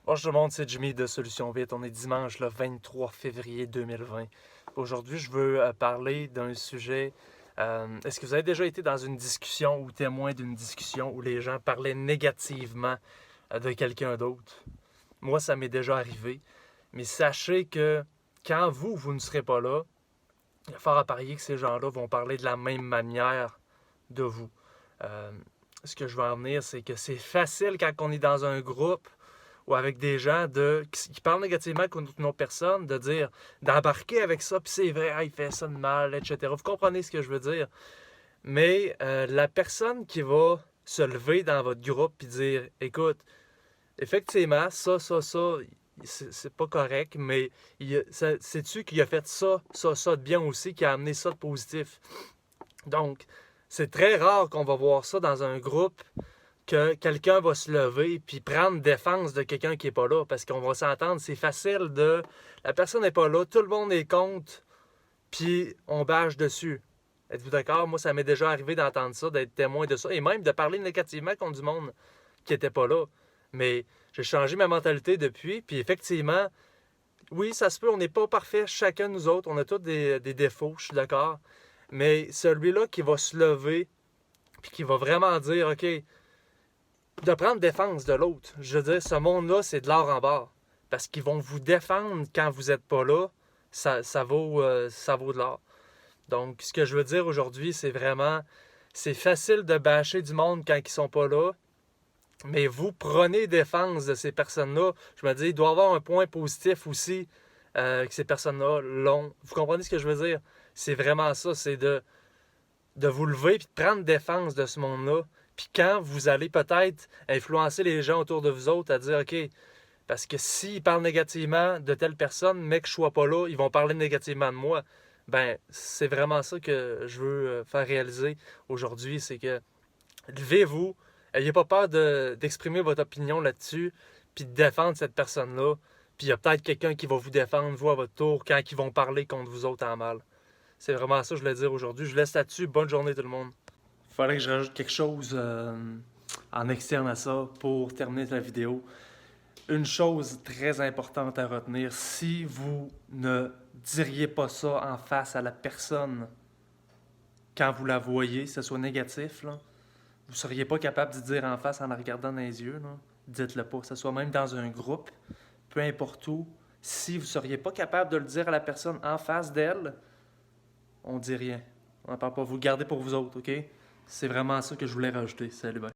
Bonjour tout le monde, c'est Jimmy de Solutions Vite. On est dimanche le 23 février 2020. Aujourd'hui, je veux parler d'un sujet. Est-ce que vous avez déjà été dans une discussion ou témoin d'une discussion où les gens parlaient négativement de quelqu'un d'autre? Moi, ça m'est déjà arrivé. Mais sachez que quand vous ne serez pas là, il y a fort à parier que ces gens-là vont parler de la même manière de vous. Euh, Ce que je veux en venir, c'est que c'est facile quand on est dans un groupe ou avec des gens qui parlent négativement contre une autre personne, d'embarquer avec ça, puis c'est vrai, ah, il fait ça de mal, etc. Vous comprenez ce que je veux dire? Mais la personne qui va se lever dans votre groupe et dire, écoute, effectivement, ça, c'est pas correct, mais sais-tu qu'il a fait ça de bien aussi, qui a amené ça de positif? Donc, c'est très rare qu'on va voir ça dans un groupe que quelqu'un va se lever puis prendre défense de quelqu'un qui n'est pas là. Parce qu'on va s'entendre, c'est facile de... La personne n'est pas là, tout le monde est contre, puis on bâche dessus. Êtes-vous d'accord? Moi, ça m'est déjà arrivé d'entendre ça, d'être témoin de ça, et même de parler négativement contre du monde qui n'était pas là. Mais j'ai changé ma mentalité depuis, puis effectivement, oui, ça se peut, on n'est pas parfait, chacun de nous autres, on a tous des défauts, je suis d'accord. Mais celui-là qui va se lever, puis qui va vraiment dire, OK, de prendre défense de l'autre. Je veux dire, ce monde-là, c'est de l'or en barre. Parce qu'ils vont vous défendre quand vous n'êtes pas là. Ça vaut de l'or. Donc, ce que je veux dire aujourd'hui, c'est vraiment, c'est facile de bâcher du monde quand ils sont pas là, mais vous prenez défense de ces personnes-là. Je me dis, il doit y avoir un point positif aussi que ces personnes-là l'ont. Vous comprenez ce que je veux dire? C'est vraiment ça, c'est de vous lever et de prendre défense de ce monde-là. Puis quand vous allez peut-être influencer les gens autour de vous autres à dire, OK, parce que s'ils parlent négativement de telle personne, mais que je ne sois pas là, ils vont parler négativement de moi. Ben, c'est vraiment ça que je veux faire réaliser aujourd'hui, c'est que levez-vous, n'ayez pas peur d'exprimer votre opinion là-dessus, puis de défendre cette personne-là. Puis il y a peut-être quelqu'un qui va vous défendre, vous, à votre tour, quand ils vont parler contre vous autres en mal. C'est vraiment ça que je voulais dire aujourd'hui. Je laisse là-dessus. Bonne journée tout le monde. Il fallait que je rajoute quelque chose en externe à ça pour terminer la vidéo. Une chose très importante à retenir, si vous ne diriez pas ça en face à la personne quand vous la voyez, que ce soit négatif, là, vous ne seriez pas capable de dire en face en la regardant dans les yeux. Là. Dites-le pas. Que ce soit même dans un groupe, peu importe où. Si vous ne seriez pas capable de le dire à la personne en face d'elle, on dit rien. On n'en parle pas. Vous le gardez pour vous autres, OK? C'est vraiment ça que je voulais rajouter. Salut, bye.